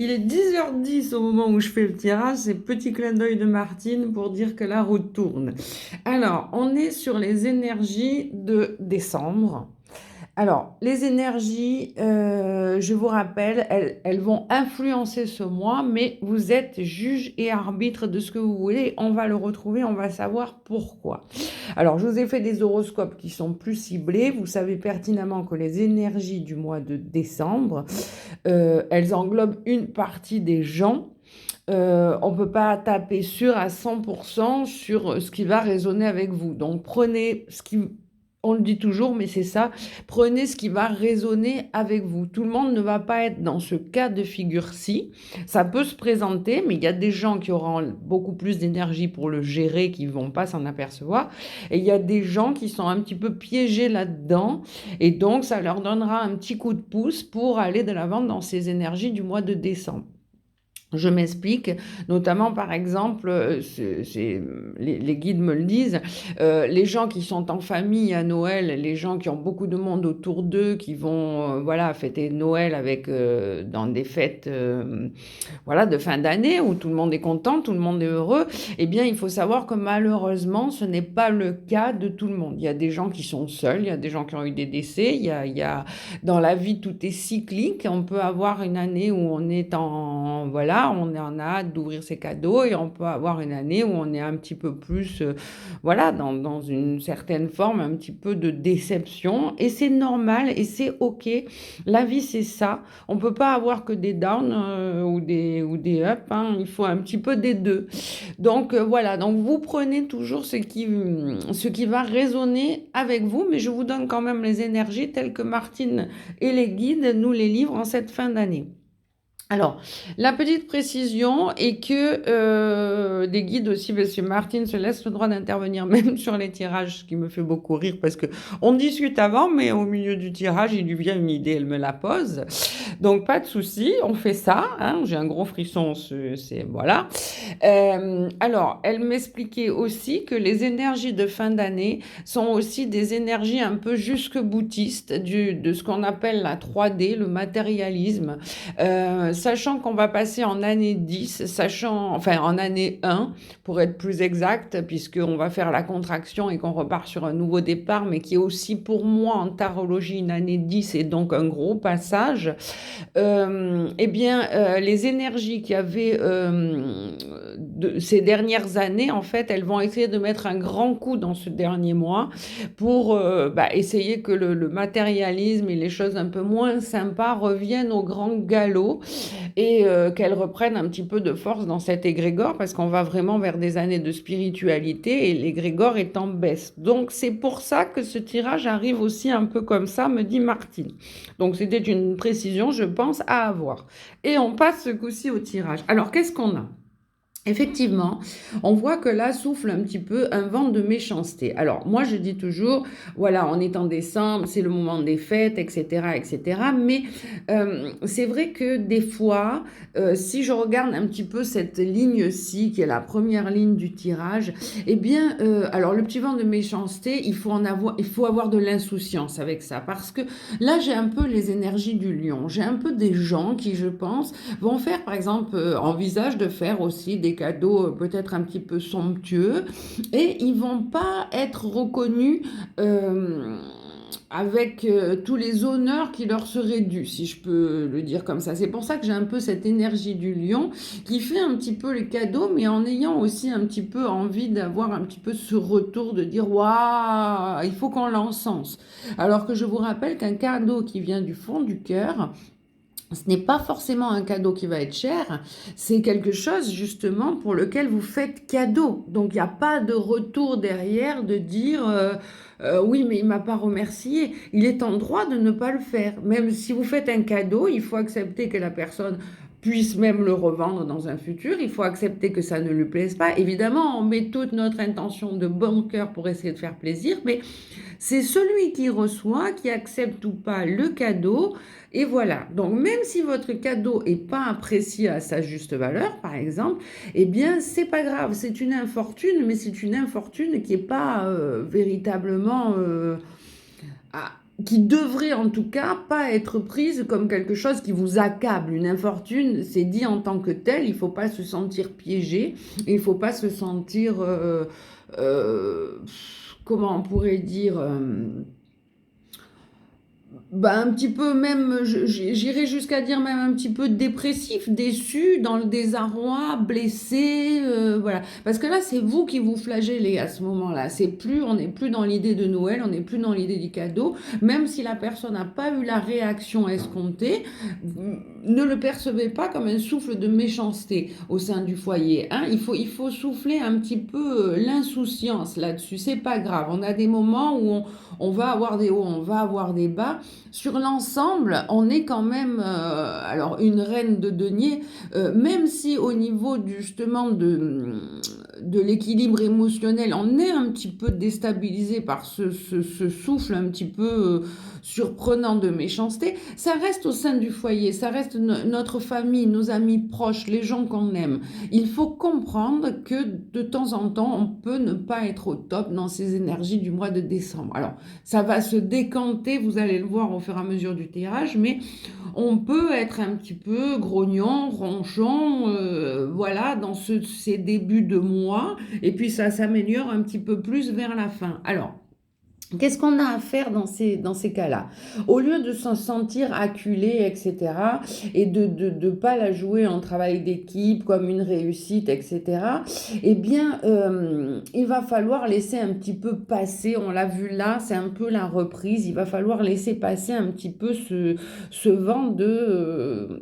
Il est 10h10 au moment où je fais le tirage. C'est petit clin d'œil de Martine pour dire que la roue tourne. Alors, on est sur les énergies de décembre. Alors, les énergies, je vous rappelle, elles vont influencer ce mois, mais vous êtes juge et arbitre de ce que vous voulez. On va le retrouver, on va savoir pourquoi. Alors, je vous ai fait des horoscopes qui sont plus ciblés. Vous savez pertinemment que les énergies du mois de décembre, elles englobent une partie des gens. On ne peut pas taper sûr à 100% sur ce qui va résonner avec vous. Donc, prenez ce qui... On le dit toujours, mais c'est ça. Prenez ce qui va résonner avec vous. Tout le monde ne va pas être dans ce cas de figure-ci. Ça peut se présenter, mais il y a des gens qui auront beaucoup plus d'énergie pour le gérer, qui ne vont pas s'en apercevoir. Et il y a des gens qui sont un petit peu piégés là-dedans. Et donc, ça leur donnera un petit coup de pouce pour aller de l'avant dans ces énergies du mois de décembre. Je m'explique, notamment par exemple, les guides me le disent, les gens qui sont en famille à Noël, les gens qui ont beaucoup de monde autour d'eux, qui vont voilà, fêter Noël avec, dans des fêtes voilà, de fin d'année où tout le monde est content, tout le monde est heureux, eh bien il faut savoir que malheureusement ce n'est pas le cas de tout le monde. Il y a des gens qui sont seuls, il y a des gens qui ont eu des décès, il y a dans la vie tout est cyclique, on peut avoir une année où on est en... Voilà, on est en hâte d'ouvrir ses cadeaux et on peut avoir une année où on est un petit peu plus, voilà, dans une certaine forme, un petit peu de déception. Et c'est normal et c'est OK. La vie, c'est ça. On ne peut pas avoir que des downs ou des ups. Hein. Il faut un petit peu des deux. Donc, voilà. Donc, vous prenez toujours ce qui va résonner avec vous, mais je vous donne quand même les énergies telles que Martine et les guides nous les livrent en cette fin d'année. Alors, la petite précision est que des guides aussi, parce que Martine se laisse le droit d'intervenir même sur les tirages, ce qui me fait beaucoup rire parce que on discute avant, mais au milieu du tirage, il lui vient une idée, elle me la pose. Donc, pas de souci, on fait ça. Hein, j'ai un gros frisson, c'est voilà. Alors, elle m'expliquait aussi que les énergies de fin d'année sont aussi des énergies un peu jusque-boutistes de ce qu'on appelle la 3D, le matérialisme. Sachant qu'on va passer en année 10, enfin en année 1, pour être plus exact, puisqu'on va faire la contraction et qu'on repart sur un nouveau départ, mais qui est aussi pour moi en tarologie une année 10 et donc un gros passage, eh bien, les énergies qu'il y avait ces dernières années, en fait, elles vont essayer de mettre un grand coup dans ce dernier mois pour essayer que le matérialisme et les choses un peu moins sympas reviennent au grand galop et qu'elles reprennent un petit peu de force dans cet égrégore parce qu'on va vraiment vers des années de spiritualité et l'égrégore est en baisse. Donc c'est pour ça que ce tirage arrive aussi un peu comme ça, me dit Martine. Donc c'était une précision, je pense, à avoir. Et on passe ce coup-ci au tirage. Alors qu'est-ce qu'on a ? Effectivement, on voit que là souffle un petit peu un vent de méchanceté. Alors moi je dis toujours, voilà, on est en décembre, c'est le moment des fêtes, etc., etc. Mais c'est vrai que des fois, si je regarde un petit peu cette ligne-ci, qui est la première ligne du tirage, eh bien, alors le petit vent de méchanceté, il faut avoir de l'insouciance avec ça, parce que là j'ai un peu les énergies du lion. J'ai un peu des gens qui, je pense, vont faire, par exemple, envisagent de faire aussi des cadeaux peut-être un petit peu somptueux et ils vont pas être reconnus avec tous les honneurs qui leur seraient dus, si je peux le dire comme ça. C'est pour ça que j'ai un peu cette énergie du lion qui fait un petit peu les cadeaux, mais en ayant aussi un petit peu envie d'avoir un petit peu ce retour de dire waouh, il faut qu'on l'encense. Alors que je vous rappelle qu'un cadeau qui vient du fond du cœur, ce n'est pas forcément un cadeau qui va être cher, c'est quelque chose justement pour lequel vous faites cadeau. Donc il n'y a pas de retour derrière de dire oui mais il m'a pas remercié. Il est en droit de ne pas le faire. Même si vous faites un cadeau, il faut accepter que la personne puisse même le revendre dans un futur. Il faut accepter que ça ne lui plaise pas. Évidemment, on met toute notre intention de bon cœur pour essayer de faire plaisir, mais c'est celui qui reçoit qui accepte ou pas le cadeau. Et voilà. Donc, même si votre cadeau n'est pas apprécié à sa juste valeur, par exemple, eh bien, c'est pas grave. C'est une infortune, mais c'est une infortune qui n'est pas véritablement qui devrait en tout cas pas être prise comme quelque chose qui vous accable. Une infortune, c'est dit en tant que tel, il ne faut pas se sentir piégé, il ne faut pas se sentir, euh, comment on pourrait dire, bah, un petit peu même, j'irais jusqu'à dire même un petit peu dépressif, déçu, dans le désarroi, blessé, voilà. Parce que là, c'est vous qui vous flagellez à ce moment-là. C'est plus, on n'est plus dans l'idée de Noël, on n'est plus dans l'idée du cadeau. Même si la personne n'a pas eu la réaction escomptée, ne le percevez pas comme un souffle de méchanceté au sein du foyer, hein. Il faut souffler un petit peu l'insouciance là-dessus. C'est pas grave. On a des moments où on va avoir des hauts, on va avoir des bas. Sur l'ensemble, on est quand même, alors une reine de denier, même si au niveau justement de l'équilibre émotionnel, on est un petit peu déstabilisé par ce souffle un petit peu surprenant de méchanceté, ça reste au sein du foyer, ça reste notre famille, nos amis proches, les gens qu'on aime. Il faut comprendre que de temps en temps, on peut ne pas être au top dans ces énergies du mois de décembre. Alors, ça va se décanter, vous allez le voir au fur et à mesure du tirage, mais on peut être un petit peu grognon, ronchon, voilà, dans ces débuts de mois, et puis ça s'améliore un petit peu plus vers la fin. Alors, qu'est-ce qu'on a à faire dans ces cas-là? Au lieu de se sentir acculé, etc., et de pas la jouer en travail d'équipe comme une réussite, etc., eh bien, il va falloir laisser un petit peu passer, on l'a vu là, c'est un peu la reprise, il va falloir laisser passer un petit peu ce vent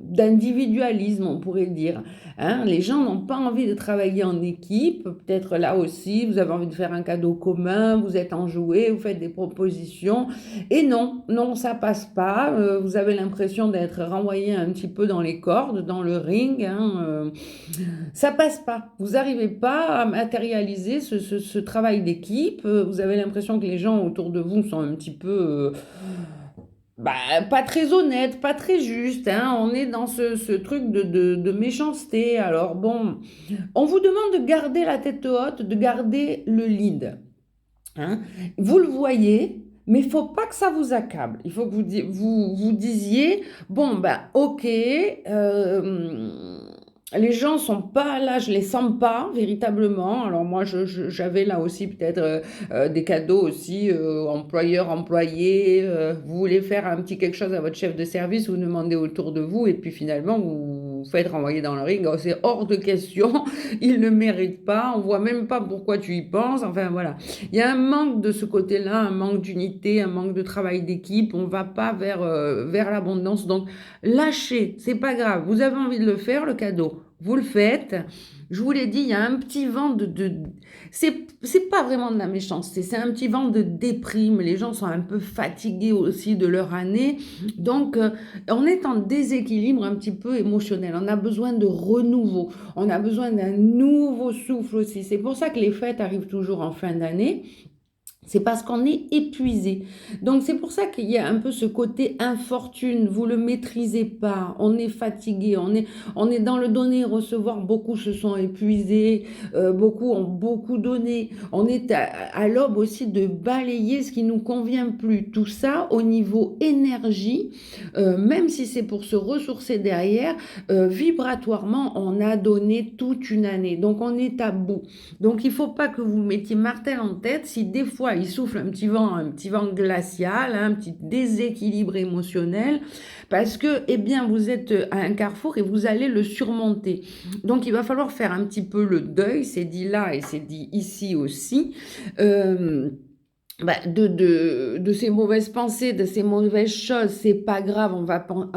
d'individualisme, on pourrait dire, hein. Les gens n'ont pas envie de travailler en équipe, peut-être là aussi, vous avez envie de faire un cadeau commun, vous êtes enjoué, vous faites des propositions, et non, non, ça passe pas. Vous avez l'impression d'être renvoyé un petit peu dans les cordes, dans le ring, hein, ça passe pas. Vous n'arrivez pas à matérialiser ce travail d'équipe. Vous avez l'impression que les gens autour de vous sont un petit peu bah, pas très honnêtes, pas très justes, hein. On est dans ce truc de méchanceté. Alors bon, on vous demande de garder la tête haute, de garder le lead, hein. Vous le voyez, mais il faut pas que ça vous accable. Il faut que vous disiez, bon, ben, ok, les gens sont pas là, je les sens pas véritablement. Alors moi, j'avais là aussi peut-être des cadeaux aussi, employeur-employé. Vous voulez faire un petit quelque chose à votre chef de service, vous demandez autour de vous, et puis finalement, vous vous faites renvoyer dans le ring. Oh, c'est hors de question, il ne mérite pas, on voit même pas pourquoi tu y penses. Enfin voilà, il y a un manque de ce côté-là, un manque d'unité, un manque de travail d'équipe. On va pas vers l'abondance. Donc lâchez, c'est pas grave. Vous avez envie de le faire, le cadeau, vous le faites. Je vous l'ai dit, il y a un petit vent c'est pas vraiment de la méchanceté, c'est un petit vent de déprime. Les gens sont un peu fatigués aussi de leur année. Donc, on est en déséquilibre un petit peu émotionnel. On a besoin de renouveau. On a besoin d'un nouveau souffle aussi. C'est pour ça que les fêtes arrivent toujours en fin d'année. C'est parce qu'on est épuisé. Donc c'est pour ça qu'il y a un peu ce côté infortune, vous le maîtrisez pas, on est fatigué, on est dans le donner et recevoir, beaucoup se sont épuisés, beaucoup ont beaucoup donné. On est à l'aube aussi de balayer ce qui nous convient plus. Tout ça au niveau énergie, même si c'est pour se ressourcer derrière, vibratoirement, on a donné toute une année. Donc on est à bout. Donc il ne faut pas que vous mettiez martel en tête si des fois il souffle un petit vent glacial, hein, un petit déséquilibre émotionnel, parce que eh bien, vous êtes à un carrefour et vous allez le surmonter. Donc il va falloir faire un petit peu le deuil, c'est dit là et c'est dit ici aussi. Bah, de ces mauvaises pensées, de ces mauvaises choses, c'est pas grave, on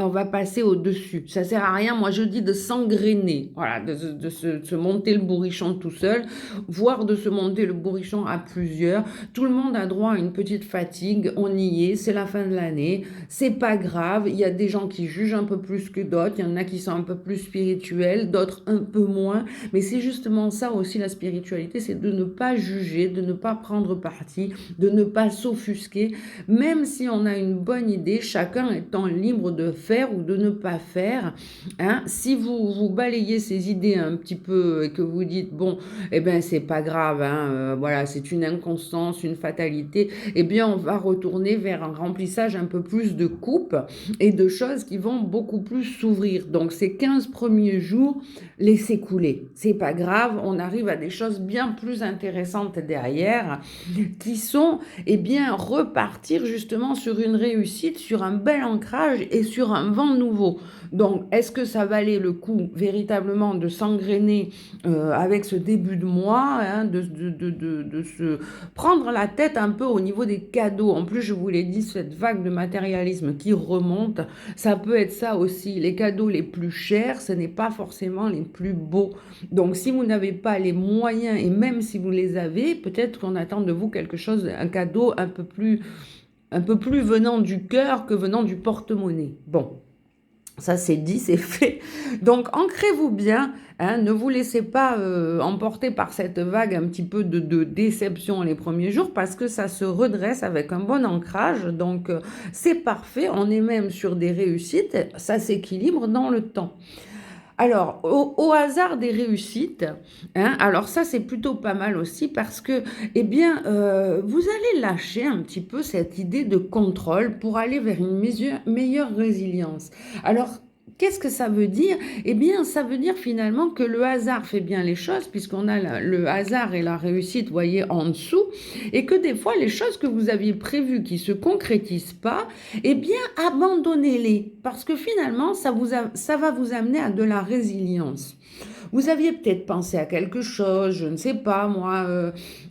va passer au-dessus. Ça sert à rien, moi je dis de s'engrainer, voilà, de se monter le bourrichon tout seul, voire de se monter le bourrichon à plusieurs. Tout le monde a droit à une petite fatigue, on y est, c'est la fin de l'année, c'est pas grave. Il y a des gens qui jugent un peu plus que d'autres, il y en a qui sont un peu plus spirituels, d'autres un peu moins, mais c'est justement ça aussi la spiritualité, c'est de ne pas juger, de ne pas prendre parti, de ne pas s'offusquer, même si on a une bonne idée, chacun étant libre de faire ou de ne pas faire, hein. Si vous balayez ces idées un petit peu et que vous dites: «Bon, eh ben, c'est pas grave, hein, voilà, c'est une inconstance, une fatalité», eh bien, on va retourner vers un remplissage un peu plus de coupes et de choses qui vont beaucoup plus s'ouvrir. Donc ces 15 premiers jours, laissez couler. C'est pas grave, on arrive à des choses bien plus intéressantes derrière qui sont, eh bien, repartir justement sur une réussite, sur un bel ancrage et sur un vent nouveau. Donc, est-ce que ça valait le coup véritablement de s'engrainer avec ce début de mois, hein, de se prendre la tête un peu au niveau des cadeaux? En plus, je vous l'ai dit, cette vague de matérialisme qui remonte, ça peut être ça aussi. Les cadeaux les plus chers, ce n'est pas forcément les plus beaux. Donc, si vous n'avez pas les moyens, et même si vous les avez, peut-être qu'on attend de vous quelque chose, un cadeau un peu plus venant du cœur que venant du porte-monnaie. Bon. Ça, c'est dit, c'est fait. Donc, ancrez-vous bien, hein, ne vous laissez pas emporter par cette vague un petit peu de déception les premiers jours parce que ça se redresse avec un bon ancrage. Donc, c'est parfait. On est même sur des réussites. Ça s'équilibre dans le temps. Alors, au hasard des réussites, hein, alors ça c'est plutôt pas mal aussi parce que, eh bien, vous allez lâcher un petit peu cette idée de contrôle pour aller vers une meilleure résilience. Alors, qu'est-ce que ça veut dire? Eh bien, ça veut dire finalement que le hasard fait bien les choses, puisqu'on a le hasard et la réussite, vous voyez, en dessous, et que des fois, les choses que vous aviez prévues qui ne se concrétisent pas, eh bien, abandonnez-les, parce que finalement, ça va vous amener à de la résilience. Vous aviez peut-être pensé à quelque chose, je ne sais pas moi,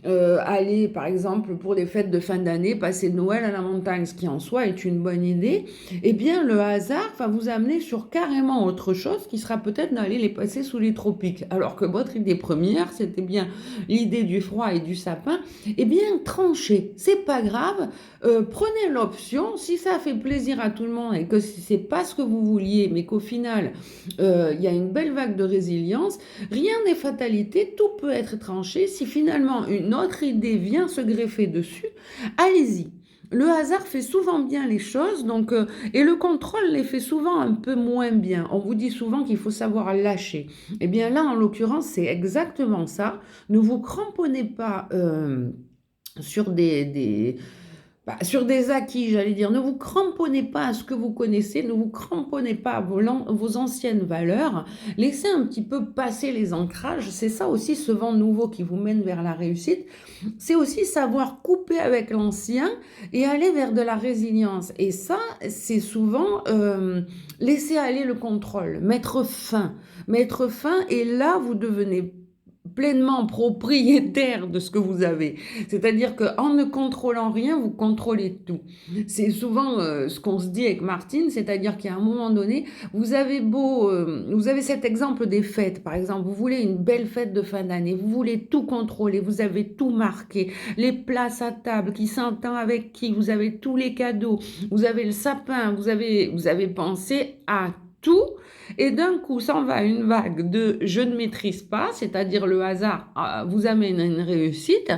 aller par exemple pour les fêtes de fin d'année, passer Noël à la montagne, ce qui en soi est une bonne idée. Eh bien, le hasard va vous amener sur carrément autre chose qui sera peut-être d'aller les passer sous les tropiques. Alors que votre idée première, c'était bien l'idée du froid et du sapin. Eh bien, tranchez, c'est pas grave. Prenez l'option, si ça fait plaisir à tout le monde et que si c'est pas ce que vous vouliez, mais qu'au final, il y a une belle vague de résilience, rien n'est fatalité, tout peut être tranché. Si finalement une autre idée vient se greffer dessus, allez-y. Le hasard fait souvent bien les choses, donc, et le contrôle les fait souvent un peu moins bien. On vous dit souvent qu'il faut savoir lâcher. Eh bien là, en l'occurrence, c'est exactement ça. Ne vous cramponnez pas sur sur des acquis, j'allais dire. Ne vous cramponnez pas à ce que vous connaissez, ne vous cramponnez pas à vos anciennes valeurs. Laissez un petit peu passer les ancrages. C'est ça aussi, ce vent nouveau qui vous mène vers la réussite. C'est aussi savoir couper avec l'ancien et aller vers de la résilience. Et ça, c'est souvent laisser aller le contrôle, mettre fin. Mettre fin, et là, vous devenez pleinement propriétaire de ce que vous avez. C'est-à-dire qu'en ne contrôlant rien, vous contrôlez tout. C'est souvent ce qu'on se dit avec Martine, c'est-à-dire qu'à un moment donné, vous avez vous avez cet exemple des fêtes, par exemple, vous voulez une belle fête de fin d'année, vous voulez tout contrôler, vous avez tout marqué, les places à table, qui s'entend avec qui, vous avez tous les cadeaux, vous avez le sapin, vous avez pensé à tout, et d'un coup s'en va une vague de je ne maîtrise pas, c'est-à-dire le hasard vous amène à une réussite,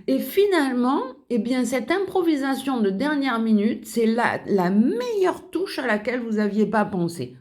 et finalement, eh bien, cette improvisation de dernière minute, c'est la meilleure touche à laquelle vous n'aviez pas pensé.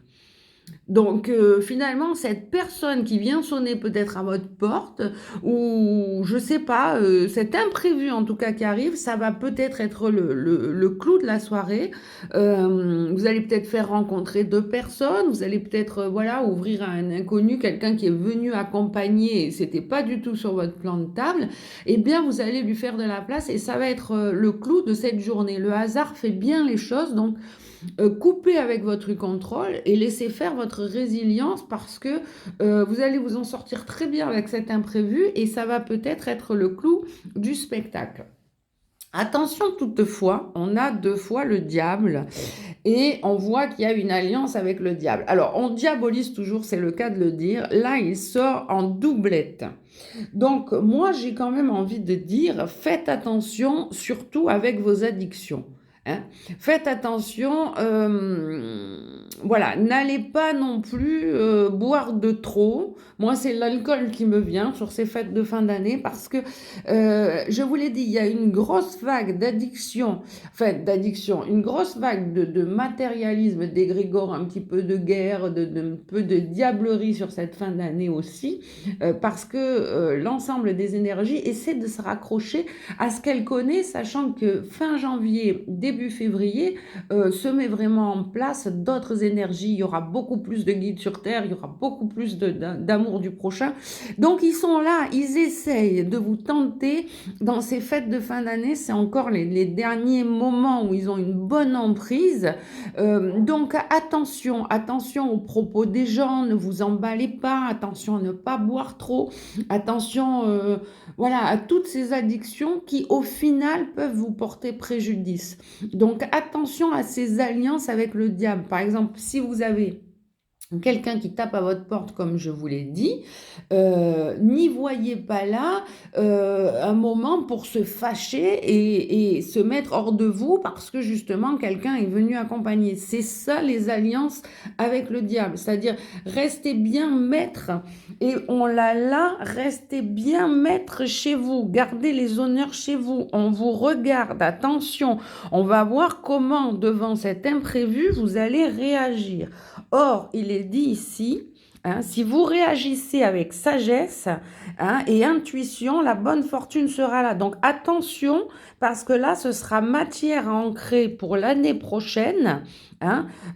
Donc finalement, cette personne qui vient sonner peut-être à votre porte, ou je sais pas, cet imprévu en tout cas qui arrive, ça va peut-être être le clou de la soirée. Vous allez peut-être faire rencontrer deux personnes, vous allez peut-être voilà, ouvrir à un inconnu, quelqu'un qui est venu accompagner et c'était pas du tout sur votre plan de table. Eh bien, vous allez lui faire de la place et ça va être le clou de cette journée. Le hasard fait bien les choses, donc coupez avec votre contrôle et laissez faire votre résilience parce que vous allez vous en sortir très bien avec cet imprévu et ça va peut-être être le clou du spectacle. Attention toutefois, on a deux fois le diable et on voit qu'il y a une alliance avec le diable. Alors, on diabolise toujours, c'est le cas de le dire. Là, il sort en doublette. Donc, moi, j'ai quand même envie de dire, faites attention, surtout avec vos addictions. Hein. Faites attention, voilà, n'allez pas non plus boire de trop. Moi, c'est l'alcool qui me vient sur ces fêtes de fin d'année parce que, je vous l'ai dit, il y a une grosse vague d'addiction, enfin d'addiction, une grosse vague de matérialisme, d'égrégore, un petit peu de guerre, un peu de diablerie sur cette fin d'année aussi, parce que l'ensemble des énergies essaie de se raccrocher à ce qu'elle connaît, sachant que fin janvier, début février, se met vraiment en place d'autres énergies. Il y aura beaucoup plus de guides sur Terre, il y aura beaucoup plus d'amour du prochain. Donc ils sont là, ils essayent de vous tenter dans ces fêtes de fin d'année. C'est encore les derniers moments où ils ont une bonne emprise. Donc attention, attention aux propos des gens, ne vous emballez pas, attention à ne pas boire trop, attention voilà, à toutes ces addictions qui au final peuvent vous porter préjudice. Donc attention à ces alliances avec le diable. Par exemple, si vous avez quelqu'un qui tape à votre porte, comme je vous l'ai dit, n'y voyez pas là un moment pour se fâcher et se mettre hors de vous parce que justement quelqu'un est venu accompagner. C'est ça les alliances avec le diable, c'est-à-dire restez bien maître, et on l'a là, restez bien maître chez vous, gardez les honneurs chez vous, on vous regarde, attention, on va voir comment devant cet imprévu vous allez réagir. Or, il est dit ici, hein, si vous réagissez avec sagesse et intuition, la bonne fortune sera là. Donc attention, parce que là, ce sera matière à ancrer pour l'année prochaine.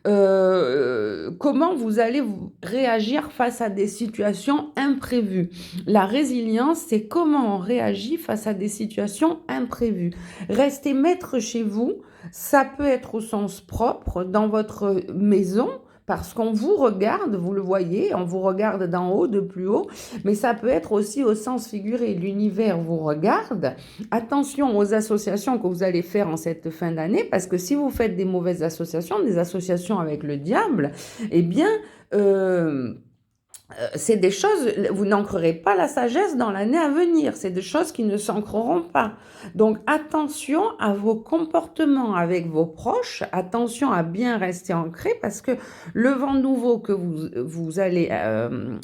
Comment vous allez réagir face à des situations imprévues. La résilience, c'est comment on réagit face à des situations imprévues. Restez maître chez vous, ça peut être au sens propre, dans votre maison, parce qu'on vous regarde, vous le voyez, on vous regarde d'en haut, de plus haut, mais ça peut être aussi au sens figuré. L'univers vous regarde. Attention aux associations que vous allez faire en cette fin d'année, parce que si vous faites des mauvaises associations, des associations avec le diable, eh bien, c'est des choses, vous n'ancrerez pas la sagesse dans l'année à venir, c'est des choses qui ne s'ancreront pas. Donc attention à vos comportements avec vos proches, attention à bien rester ancré parce que le vent nouveau que vous allez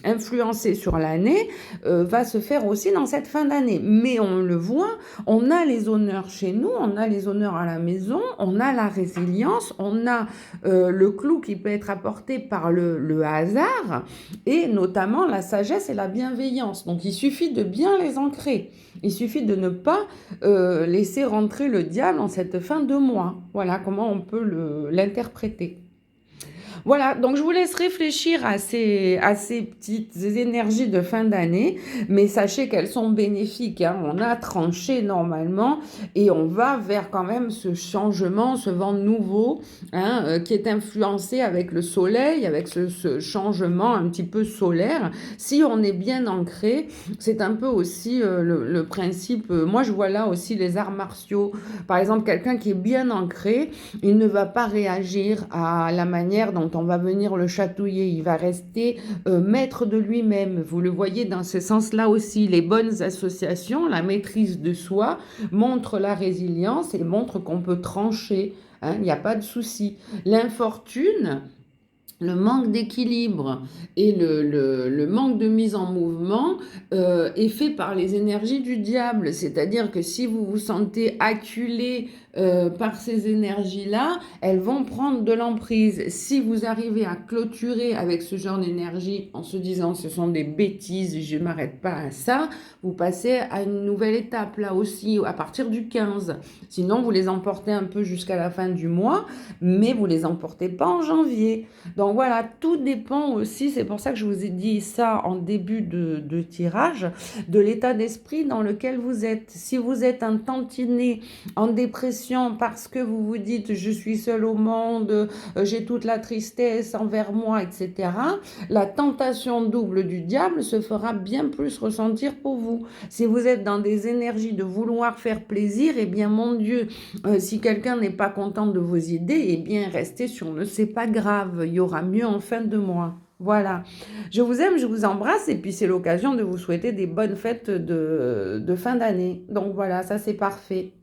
influencer sur l'année va se faire aussi dans cette fin d'année. Mais on le voit, on a les honneurs chez nous, on a les honneurs à la maison, on a la résilience, on a le clou qui peut être apporté par le hasard, et notamment la sagesse et la bienveillance. Donc il suffit de bien les ancrer. Il suffit de ne pas laisser rentrer le diable en cette fin de mois. Voilà comment on peut l'interpréter. Voilà, donc je vous laisse réfléchir à ces petites énergies de fin d'année, mais sachez qu'elles sont bénéfiques, hein. On a tranché normalement et on va vers quand même ce changement, ce vent nouveau, hein, qui est influencé avec le soleil, avec ce changement un petit peu solaire. Si on est bien ancré, c'est un peu aussi le principe, moi je vois là aussi les arts martiaux. Par exemple, quelqu'un qui est bien ancré, il ne va pas réagir à la manière dont on va venir le chatouiller. Il va rester maître de lui-même. Vous le voyez dans ce sens-là aussi. Les bonnes associations, la maîtrise de soi, montrent la résilience et montrent qu'on peut trancher. Hein, il n'y a pas de souci. L'infortune, le manque d'équilibre et le manque de mise en mouvement est fait par les énergies du diable. C'est-à-dire que si vous vous sentez acculé par ces énergies-là, elles vont prendre de l'emprise. Si vous arrivez à clôturer avec ce genre d'énergie en se disant ce sont des bêtises, je ne m'arrête pas à ça, vous passez à une nouvelle étape là aussi à partir du 15. Sinon, vous les emportez un peu jusqu'à la fin du mois, mais vous les emportez pas en janvier. Donc voilà, tout dépend aussi, c'est pour ça que je vous ai dit ça en début de tirage, de l'état d'esprit dans lequel vous êtes. Si vous êtes un tantinet en dépression parce que vous vous dites je suis seul au monde, j'ai toute la tristesse envers moi, etc., la tentation double du diable se fera bien plus ressentir pour vous. Si vous êtes dans des énergies de vouloir faire plaisir, eh bien mon Dieu, si quelqu'un n'est pas content de vos idées, eh bien restez sur le c'est pas grave, il y aura mieux en fin de mois. Voilà, je vous aime, je vous embrasse et puis c'est l'occasion de vous souhaiter des bonnes fêtes de fin d'année. Donc voilà, ça c'est parfait.